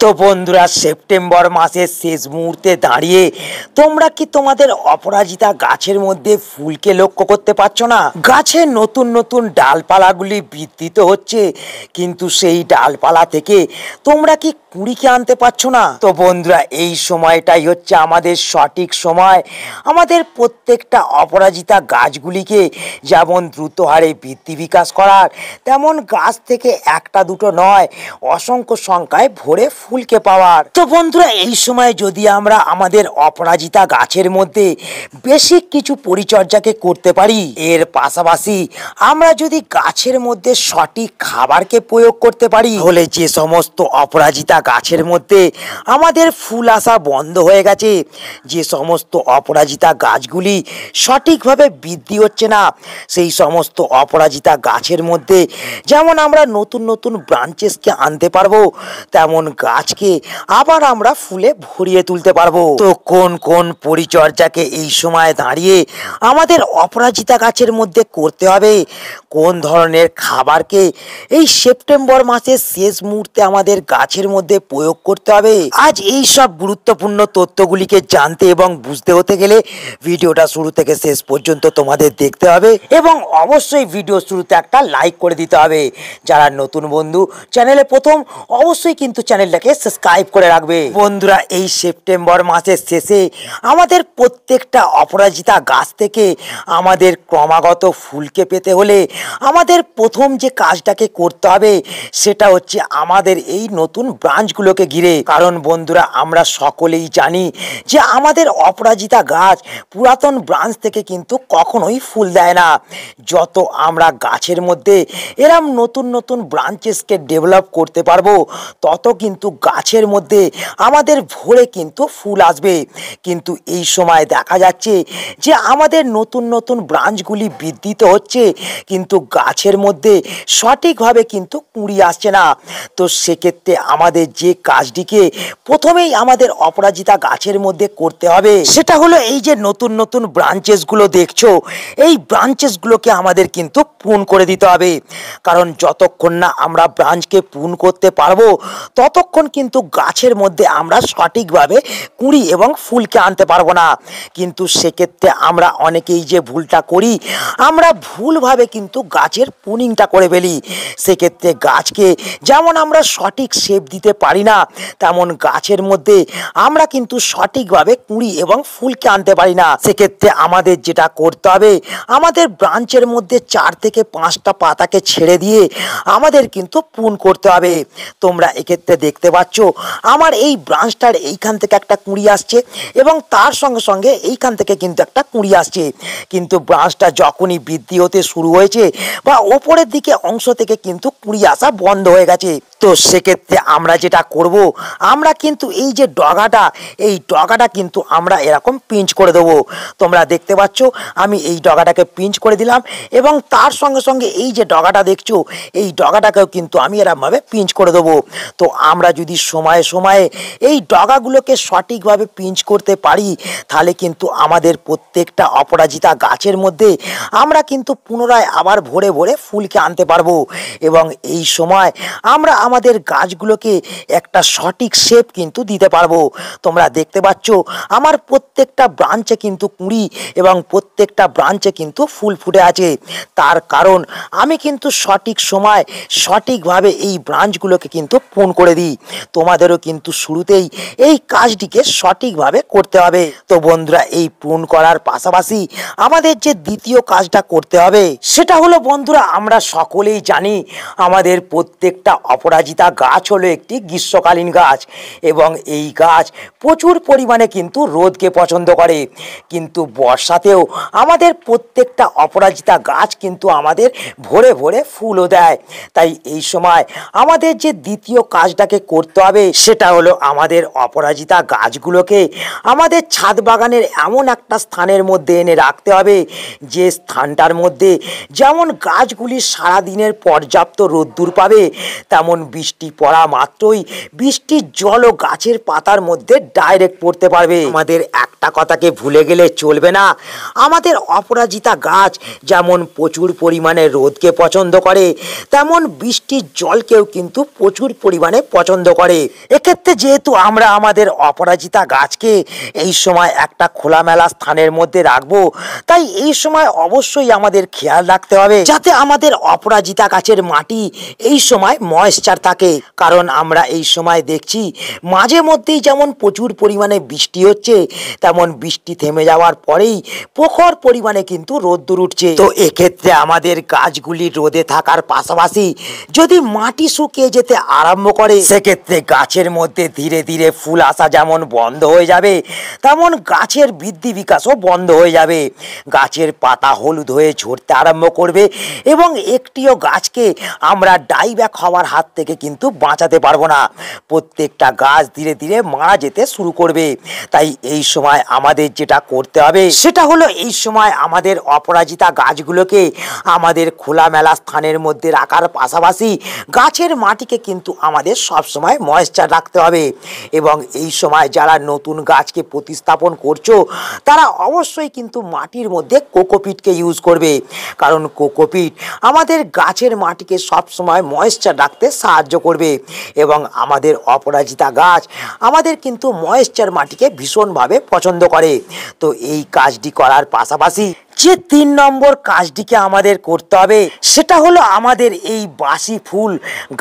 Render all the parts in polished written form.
তো বন্ধুরা, সেপ্টেম্বর মাসের শেষ মুহূর্তে দাঁড়িয়ে তোমরা কি তোমাদের অপরাজিতা গাছের মধ্যে ফুলকে লক্ষ্য করতে পারছো না? গাছের নতুন নতুন ডালপালাগুলি বৃদ্ধি তো হচ্ছে, কিন্তু সেই ডালপালা থেকে তোমরা কি কুড়িকে আনতে পারছো না? তো বন্ধুরা, এই সময়টাই হচ্ছে আমাদের সঠিক সময় আমাদের প্রত্যেকটা অপরাজিতা গাছগুলিকে যেমন দ্রুত হারে বৃদ্ধি বিকাশ করার, তেমন গাছ থেকে একটা দুটো নয়, অসংখ্য সংখ্যায় ভরে ফুলকে পাওয়ার। তো বন্ধুরা, এই সময় যদি আমরা আমাদের অপরাজিতা গাছের মধ্যে বেসিক কিছু পরিচর্যাকে করতে পারি, এর পাশাপাশি আমরা যদি গাছের মধ্যে সঠিক খাবারকে প্রয়োগ করতে পারি, তাহলে যে সমস্ত অপরাজিতা গাছের মধ্যে আমাদের ফুল আসা বন্ধ হয়ে গেছে, যে সমস্ত অপরাজিতা গাছগুলি সঠিকভাবে বৃদ্ধি হচ্ছে না, সেই সমস্ত অপরাজিতা গাছের মধ্যে যেমন আমরা নতুন নতুন ব্রাঞ্চেসকে আনতে পারবো, তেমন গাছকে আবার আমরা ফুলে ভরিয়ে তুলতে পারবো। তো কোন কোন পরিচর্যাকে এই সময় দাঁড়িয়ে আমাদের অপরাজিতা গাছের মধ্যে করতে হবে, কোন ধরনের খাবারকে এই সেপ্টেম্বর মাসের শেষ মুহূর্তে আমাদের গাছের মধ্যে প্রয়োগ করতে হবে, আজ এই সব গুরুত্বপূর্ণ তথ্যগুলিকে জানতে এবং বুঝতে হতে গেলে ভিডিওটা শুরু থেকে শেষ পর্যন্ত তোমাদের দেখতে হবে এবং অবশ্যই ভিডিও শুরুতে একটা লাইক করে দিতে হবে। যারা নতুন বন্ধু, চ্যানেলে প্রথম, অবশ্যই কিন্তু চ্যানেলটাকে সাবস্ক্রাইব করে রাখবে। বন্ধুরা, এই সেপ্টেম্বর মাসের শেষে আমাদের প্রত্যেকটা অপরাজিতা গাছ থেকে আমাদের ক্রমাগত ফুলকে পেতে হলে আমাদের প্রথম যে কাজটাকে করতে হবে সেটা হচ্ছে আমাদের এই নতুন ব্রাঞ্চগুলোকে ঘিরে। কারণ বন্ধুরা, আমরা সকলেই জানি যে আমাদের অপরাজিতা গাছ পুরাতন ব্রাঞ্চ থেকে কিন্তু কখনোই ফুল দেয় না। যত আমরা গাছের মধ্যে এরম নতুন নতুন ব্রাঞ্চেসকে ডেভেলপ করতে পারবো, তত কিন্তু গাছের মধ্যে আমাদের ভরে কিন্তু ফুল আসবে। কিন্তু এই সময় দেখা যাচ্ছে যে আমাদের নতুন নতুন ব্রাঞ্চগুলি বৃদ্ধি তো হচ্ছে, কিন্তু গাছের মধ্যে সঠিকভাবে কিন্তু কুঁড়ি আসছে না। তো সেক্ষেত্রে আমাদের যে কাজটিকে প্রথমেই আমাদের অপরাজিতা গাছের মধ্যে করতে হবে সেটা হলো এই যে নতুন নতুন ব্রাঞ্চেসগুলো দেখছো, এই ব্রাঞ্চেসগুলোকে আমাদের কিন্তু প্রুন করে দিতে হবে। কারণ যতক্ষণ না আমরা ব্রাঞ্চকে প্রুন করতে পারবো, ততক্ষণ কিন্তু গাছের মধ্যে আমরা সঠিকভাবে কুঁড়ি এবং ফুলকে আনতে পারবো না। কিন্তু সেক্ষেত্রে আমরা অনেকেই যে ভুলটা করি, আমরা ভুলভাবে কিন্তু গাছের প্রুনিংটা করে ফেলি। সেক্ষেত্রে গাছকে যেমন আমরা সঠিক শেপ দিতে পারি না, তেমন গাছের মধ্যে আমরা কিন্তু সঠিকভাবে কুঁড়ি এবং ফুলকে আনতে পারি না। সেক্ষেত্রে আমাদের যেটা করতে হবে, আমাদের ব্রাঞ্চের মধ্যে 4 থেকে 5টা পাতাকে ছেড়ে দিয়ে আমাদের কিন্তু প্রুন করতে হবে। তোমরা এক্ষেত্রে দেখতে পাচ্ছ আমার এই ব্রাঞ্চটার এইখান থেকে একটা কুঁড়ি আসছে এবং তার সঙ্গে সঙ্গে এইখান থেকে কিন্তু একটা কুঁড়ি আসছে, কিন্তু ব্রাঞ্চটা যখনই বৃদ্ধি হতে শুরু হয়েছে বা ওপরের দিকে অংশ থেকে কিন্তু কুঁড়ি আসা বন্ধ হয়ে গেছে। তো সেক্ষেত্রে আমরা যেটা করব, আমরা কিন্তু এই যে ডগাটা, এই ডগাটা কিন্তু আমরা এরকম পিঞ্চ করে দেবো। তোমরা দেখতে পাচ্ছ আমি এই ডগাটাকে পিঞ্চ করে দিলাম এবং তার সঙ্গে সঙ্গে এই যে ডগাটা দেখছো, এই ডগাটাকেও কিন্তু আমি এরকমভাবে পিঞ্চ করে দেবো। তো আমরা যদি সময়ে সময়ে এই ডগাগুলোকে সঠিকভাবে পিঞ্চ করতে পারি, তাহলে কিন্তু আমাদের প্রত্যেকটা অপরাজিতা গাছের মধ্যে আমরা কিন্তু পুনরায় আবার ভরে ভরে ফুলকে আনতে পারবো এবং এই সময় আমরা আমাদের গাছগুলোকে একটা সঠিক শেপ কিন্তু দিতে পারবো। তোমরা দেখতে পাচ্ছ আমার প্রত্যেকটা ব্রাঞ্চে কিন্তু কুঁড়ি এবং প্রত্যেকটা ব্রাঞ্চে কিন্তু ফুল ফুটে আছে। তার কারণ আমি কিন্তু সঠিক সময় সঠিকভাবে এই ব্রাঞ্চগুলোকে কিন্তু প্রুন করে দিই। তোমাদেরও কিন্তু শুরুতেই এই কাজটিকে সঠিকভাবে করতে হবে। তো বন্ধুরা, এই প্রুন করার পাশাপাশি আমাদের যে দ্বিতীয় কাজটা করতে হবে সেটা হলো বন্ধুরা, আমরা সকলেই জানি আমাদের প্রত্যেকটা অপরাজিতা গাছ হলো একটি গ্রীষ্মকালীন গাছ এবং এই গাছ প্রচুর পরিমাণে কিন্তু রোদকে পছন্দ করে। কিন্তু বর্ষাতেও আমাদের প্রত্যেকটা অপরাজিতা গাছ কিন্তু আমাদের ভরে ভরে ফুলও দেয়। তাই এই সময় আমাদের যে দ্বিতীয় কাজটাকে করতে হবে সেটা হলো আমাদের অপরাজিতা গাছগুলোকে আমাদের ছাদ বাগানের এমন একটা স্থানের মধ্যে এনে রাখতে হবে, যে স্থানটার মধ্যে যেমন গাছগুলি সারাদিনের পর্যাপ্ত রোদ্দুর পাবে, তেমন বৃষ্টি পড়া মাত্রই বৃষ্টির জলও গাছের পাতার মধ্যে ডাইরেক্ট পড়তে পারবে। আমাদের একটা কথাকে ভুলে গেলে চলবে না, আমাদের অপরাজিতা গাছ যেমন প্রচুর পরিমাণে রোদকে পছন্দ করে, তেমন বৃষ্টির জলকেও কিন্তু প্রচুর পরিমাণে পছন্দ করে। এক্ষেত্রে যেহেতু আমরা আমাদের অপরাজিতা গাছকে এই সময় একটা খোলামেলা স্থানের মধ্যে রাখবো, তাই এই সময় অবশ্যই আমাদের খেয়াল রাখতে হবে যাতে আমাদের অপরাজিতা গাছের মাটি এই সময় ময়েশ্চার থাকে। কারণ আমরা এই সময় দেখছি মাঝে মধ্যেই যেমন প্রচুর পরিমাণে বৃষ্টি হচ্ছে, তেমন বৃষ্টি থেমে যাওয়ার পরেই প্রখর পরিমাণে কিন্তু রোদ্দুর উঠছে। তো এক্ষেত্রে আমাদের গাছগুলি রোদে থাকার পাশাপাশি যদি মাটি শুকিয়ে যেতে আরম্ভ করে, সেক্ষেত্রে গাছের মধ্যে ধীরে ধীরে ফুল আসা যেমন বন্ধ হয়ে যাবে, তেমন গাছের বৃদ্ধি বিকাশও বন্ধ হয়ে যাবে। গাছের পাতা হলুদ হয়ে ঝরতে আরম্ভ করবে এবং একটিও গাছকে আমরা ডাইব্যাক হওয়ার হাত থেকে কিন্তু বাঁচাতে পারবো না। প্রত্যেকটা গাছ ধীরে ধীরে মারা যেতে শুরু করবে। তাই এই সময় আমাদের যেটা করতে হবে সেটা হলো এই সময় আমাদের অপরাজিতা গাছগুলোকে আমাদের খোলামেলা স্থানের মধ্যে রাখার পাশাপাশি গাছের মাটিকে কিন্তু আমাদের সবসময় ময়েশ্চার রাখতে হবে। এবং এই সময় যারা নতুন গাছকে প্রতিস্থাপন করছো তারা অবশ্যই কিন্তু মাটির মধ্যে কোকোপিটকে ইউজ করবে, কারণ কোকোপিট আমাদের গাছের মাটিকে সবসময় ময়েশ্চার রাখতে সাহায্য করবে। এবং আমাদের অপরাজিতা গাছ আমাদের কিন্তু ময়েশ্চার মাটিকে ভীষণভাবে পছন্দ করে। তো এই কাজটি করার পাশাপাশি যে 3 নম্বর কাজটিকে আমাদের করতে হবে সেটা হলো আমাদের এই বাসি ফুল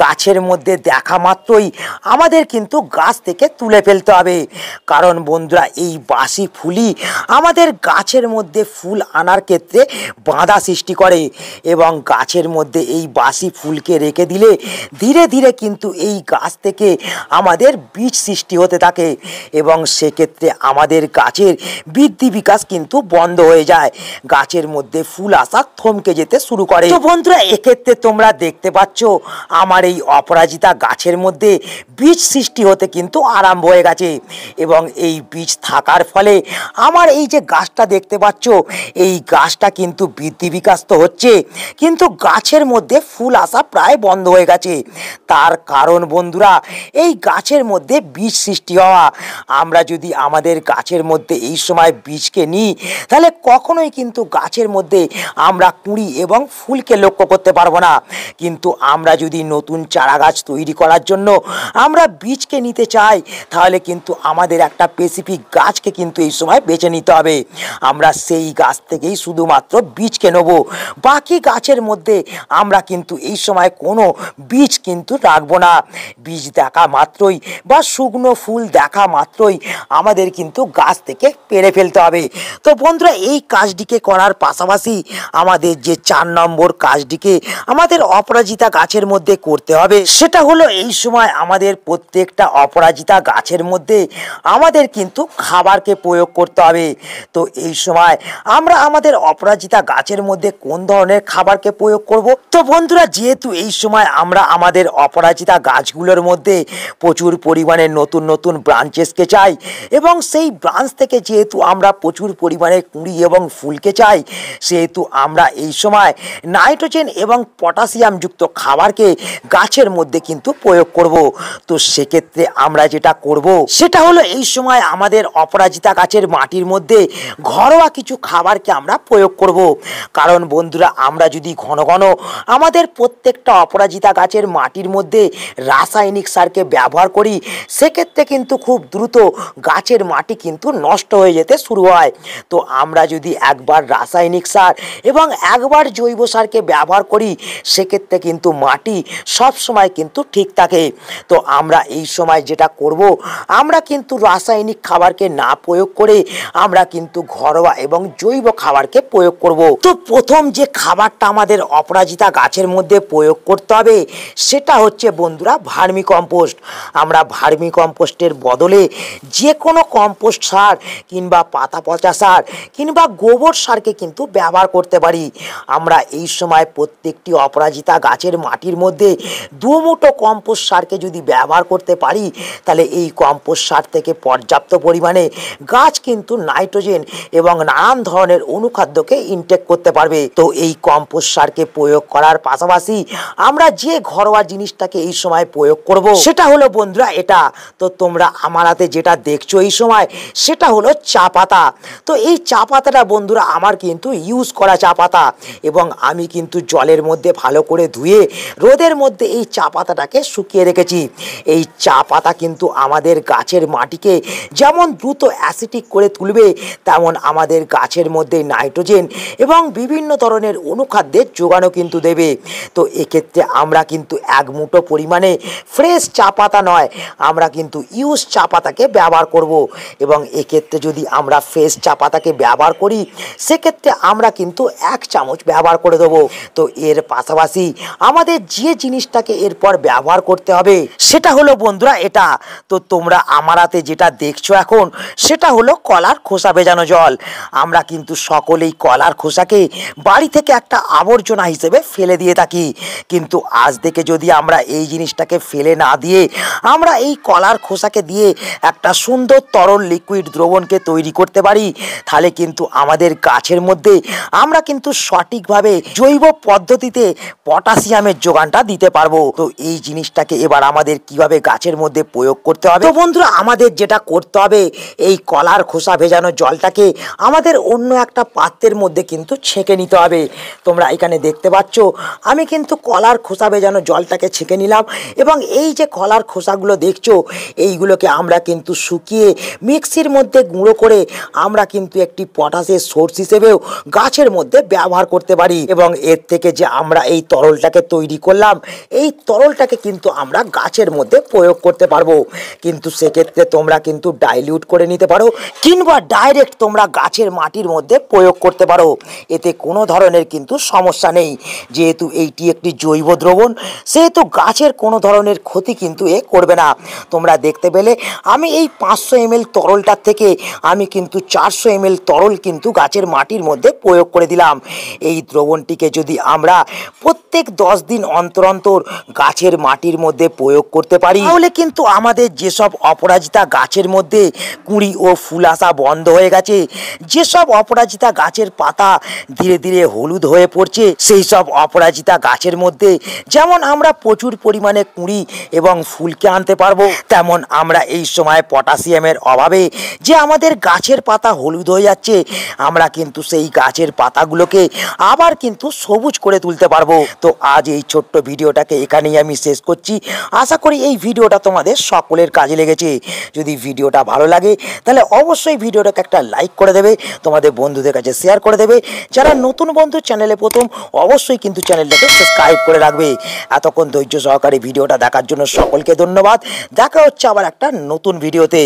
গাছের মধ্যে দেখা মাত্রই আমাদের কিন্তু গাছ থেকে তুলে ফেলতে হবে। কারণ বন্ধুরা, এই বাসি ফুলই আমাদের গাছের মধ্যে ফুল আনার ক্ষেত্রে বাধা সৃষ্টি করে এবং গাছের মধ্যে এই বাসি ফুলকে রেখে দিলে ধীরে ধীরে কিন্তু এই গাছ থেকে আমাদের বীজ সৃষ্টি হতে থাকে এবং সেক্ষেত্রে আমাদের গাছের বৃদ্ধি বিকাশ কিন্তু বন্ধ হয়ে যায়, গাছের মধ্যে ফুল আসা থমকে যেতে শুরু করে। তো বন্ধুরা, এক্ষেত্রে তোমরা দেখতে পাচ্ছ আমার এই অপরাজিতা গাছের মধ্যে বীজ সৃষ্টি হতে কিন্তু আরম্ভ হয়ে গেছে এবং এই বীজ থাকার ফলে আমার এই যে গাছটা দেখতে পাচ্ছ এই গাছটা কিন্তু বৃদ্ধি বিকাশ তো হচ্ছে, কিন্তু গাছের মধ্যে ফুল আসা প্রায় বন্ধ হয়ে গেছে। তার কারণ বন্ধুরা, এই গাছের মধ্যে বীজ সৃষ্টি হওয়া। আমরা যদি আমাদের গাছের মধ্যে এই সময় বীজকে নিই তাহলে কখনোই কিন্তু গাছের মধ্যে আমরা কুঁড়ি এবং ফুলকে লক্ষ্য করতে পারবো না। কিন্তু আমরা যদি নতুন চারা গাছ তৈরি করার জন্য আমরা বীজকে নিতে চাই তাহলে কিন্তু আমাদের একটা স্পেসিফিক গাছকে কিন্তু এই সময় বেছে নিতে হবে। আমরা সেই গাছ থেকেই শুধুমাত্র বীজকে নেব, বাকি গাছের মধ্যে আমরা কিন্তু এই সময় কোনো বীজ কিন্তু রাখবো না। বীজ দেখা মাত্রই বা শুকনো ফুল দেখা মাত্রই আমাদের কিন্তু গাছ থেকে পেরে ফেলতে হবে। তো বন্ধুরা, এই কাজটিকে করার পাশাপাশি আমাদের যে 4 নম্বর কাজটিকে আমাদের অপরাজিতা গাছের মধ্যে করতে হবে সেটা হলো এই সময় আমাদের প্রত্যেকটা অপরাজিতা গাছের মধ্যে আমাদের কিন্তু খাবারকে প্রয়োগ করতে হবে। তো এই সময় আমরা আমাদের অপরাজিতা গাছের মধ্যে কোন ধরনের খাবারকে প্রয়োগ করব? তো বন্ধুরা, যেহেতু এই সময় আমরা আমাদের অপরাজিতা গাছগুলোর মধ্যে প্রচুর পরিমাণে নতুন নতুন ব্রাঞ্চেসকে চাই এবং সেই ব্রাঞ্চ থেকে যেহেতু আমরা প্রচুর পরিমাণে কুঁড়ি এবং ফুলকে চাই, সেহেতু আমরা এই সময় নাইট্রোজেন এবং পটাশিয়াম যুক্ত খাবারকে গাছের মধ্যে কিন্তু প্রয়োগ করব। তো সেক্ষেত্রে আমরা যেটা করব সেটা হলো এই সময় আমাদের অপরাজিতা গাছের মাটির মধ্যে ঘরোয়া কিছু খাবারকে আমরা প্রয়োগ করব। কারণ বন্ধুরা, আমরা যদি ঘন ঘন আমাদের প্রত্যেকটা অপরাজিতা গাছের মাটির মধ্যে রাসায়নিক সারকে ব্যবহার করি, সেক্ষেত্রে কিন্তু খুব দ্রুত গাছের মাটি কিন্তু নষ্ট হয়ে যেতে শুরু হয়। তো আমরা যদি একবার রাসায়নিক সার এবং একবার জৈব সারকে ব্যবহার করি, সেক্ষেত্রে কিন্তু মাটি সব সময় কিন্তু ঠিক থাকে। তো আমরা এই সময় যেটা করব, আমরা কিন্তু রাসায়নিক খাবারকে না প্রয়োগ করে আমরা কিন্তু ঘরোয়া এবং জৈব খাবারকে প্রয়োগ করব। তো প্রথম যে খাবারটা আমাদের অপরাজিতা গাছের মধ্যে প্রয়োগ করতে হবে সেটা হচ্ছে বন্ধুরা ভার্মি কম্পোস্ট। আমরা ভার্মি কম্পোস্টের বদলে যে কোনো কম্পোস্ট সার কিংবা পাতা পচা সার কিংবা গোবর সারকে কিন্তু ব্যবহার করতে পারি। আমরা এই সময় প্রত্যেকটি অপরাজিতা গাছের মাটির মধ্যে 2 মুঠো কম্পোস্ট সারকে যদি ব্যবহার করতে পারি তাহলে এই কম্পোস্ট সার থেকে পর্যাপ্ত পরিমাণে গাছ কিন্তু নাইট্রোজেন এবং নানান ধরনের অনুখাদ্যকে ইনটেক করতে পারবে। তো এই কম্পোস্ট সারকে প্রয়োগ করার পাশাপাশি আমরা যে ঘরোয়া জিনিসটাকে এই সময় প্রয়োগ করব সেটা হলো বন্ধুরা এটা। তো তোমরা আমার হাতে যেটা দেখছো এই সময় সেটা হলো চা পাতা। তো এই চা পাতাটা বন্ধুরা আমার কিন্তু ইউজ করা চা পাতা, এবং আমি কিন্তু জলের মধ্যে ভালো করে ধুয়ে রোদের মধ্যে এই চা পাতাটাকে শুকিয়ে রেখেছি। এই চা পাতা কিন্তু আমাদের গাছের মাটিকে যেমন দ্রুত অ্যাসিডিক করে তুলবে, তেমন আমাদের গাছের মধ্যে নাইট্রোজেন এবং বিভিন্ন ধরনের অনুখাদ্যের যোগানও কিন্তু দেবে। তো এক্ষেত্রে আমরা কিন্তু এক মুঠো পরিমাণে ফ্রেশ চা পাতা নয়, আমরা কিন্তু ইউজ চা পাতাকে ব্যবহার করব। এবং এক্ষেত্রে যদি আমরা ফ্রেশ চা পাতাকে ব্যবহার করি, সেক্ষেত্রে আমরা কিন্তু 1 চামচ ব্যবহার করে দেবো। তো এর পাশাপাশি আমাদের যে জিনিসটাকে এরপর ব্যবহার করতে হবে সেটা হলো বন্ধুরা এটা। তো তোমরা আমার হাতে যেটা দেখছো এখন, সেটা হলো কলার খোসা ভেজানো জল। আমরা কিন্তু সকলেই কলার খোসাকে বাড়ি থেকে একটা আবর্জনা হিসেবে ফেলে দিয়ে থাকি, কিন্তু আজ থেকে যদি আমরা এই জিনিসটাকে ফেলে না দিয়ে আমরা এই কলার খোসাকে দিয়ে একটা সুন্দর তরল লিকুইড দ্রবণকে তৈরি করতে পারি, তাহলে কিন্তু আমাদের গাছের মধ্যে আমরা কিন্তু সঠিকভাবে জৈব পদ্ধতিতে পটাশিয়ামের যোগানটা দিতে পারবো। তো এই জিনিসটাকে এবার আমাদের কিভাবে গাছের মধ্যে প্রয়োগ করতে হবে, তো বন্ধুরা আমাদের যেটা করতে হবে, এই কলার খোসা ভেজানো জলটাকে আমাদের অন্য একটা পাত্রের মধ্যে কিন্তু ছেঁকে নিতে হবে। তোমরা এখানে দেখতে পাচ্ছ আমি কিন্তু কলার খোসা ভেজানো জলটাকে ছেঁকে নিলাম, এবং এই যে কলার খোসাগুলো দেখছো, এইগুলোকে আমরা কিন্তু শুকিয়ে মিক্সির মধ্যে গুঁড়ো করে আমরা কিন্তু একটি পটাশের সোর্স হিসেবেও গাছের মধ্যে ব্যবহার করতে পারি। এবং এর থেকে যে আমরা এই তরলটাকে তৈরি করলাম, এই তরলটাকে কিন্তু আমরা গাছের মধ্যে প্রয়োগ করতে পারবো। কিন্তু সেক্ষেত্রে তোমরা কিন্তু ডাইলিউট করে নিতে পারো, কিংবা ডাইরেক্ট তোমরা গাছের মাটির মধ্যে প্রয়োগ করতে পারো, এতে কোনো ধরনের কিন্তু সমস্যা নেই। যেহেতু এইটি একটি জৈব দ্রবণ, সেহেতু গাছের কোনো ধরনের ক্ষতি কিন্তু এ করবে না। তোমরা দেখতে পেলে আমি এই 500 ml তরলটার থেকে আমি কিন্তু 400 ml তরল কিন্তু গাছের মাটির মধ্যে প্রয়োগ করে দিলাম। এই দ্রবণটিকে যদি আমরা প্রত্যেক 10 দিন অন্তর অন্তর গাছের মাটির মধ্যে প্রয়োগ করতে পারি, তাহলে কিন্তু আমাদের যেসব অপরাজিতা গাছের মধ্যে কুঁড়ি ও ফুল আসা বন্ধ হয়ে গেছে, যেসব অপরাজিতা গাছের পাতা ধীরে ধীরে হলুদ হয়ে পড়ছে, সেই সব অপরাজিতা গাছের মধ্যে যেমন আমরা প্রচুর পরিমাণে কুঁড়ি এবং ফুলকে আনতে পারবো, তেমন আমরা এই সময় পটাশিয়ামের অভাবে যে আমাদের গাছের পাতা হলুদ হয়ে যাচ্ছে, আমরা কিন্তু সেই গাছের পাতাগুলোকে আবার কিন্তু সবুজ করে তুলতে পারবো। তো আজ এই ছোট্ট ভিডিওটাকে এখানেই আমি শেষ করছি। আশা করি এই ভিডিওটা তোমাদের সকলের কাজে লেগেছে। যদি ভিডিওটা ভালো লাগে তাহলে অবশ্যই ভিডিওটাকে একটা লাইক করে দেবে, তোমাদের বন্ধুদের কাছে শেয়ার করে দেবে। যারা নতুন বন্ধু চ্যানেলে প্রথম, অবশ্যই কিন্তু চ্যানেলটাকে সাবস্ক্রাইব করে রাখবে। এতক্ষণ ধৈর্য সহকারে ভিডিওটা দেখার জন্য সকলকে ধন্যবাদ। দেখা হচ্ছে আবার একটা নতুন ভিডিওতে।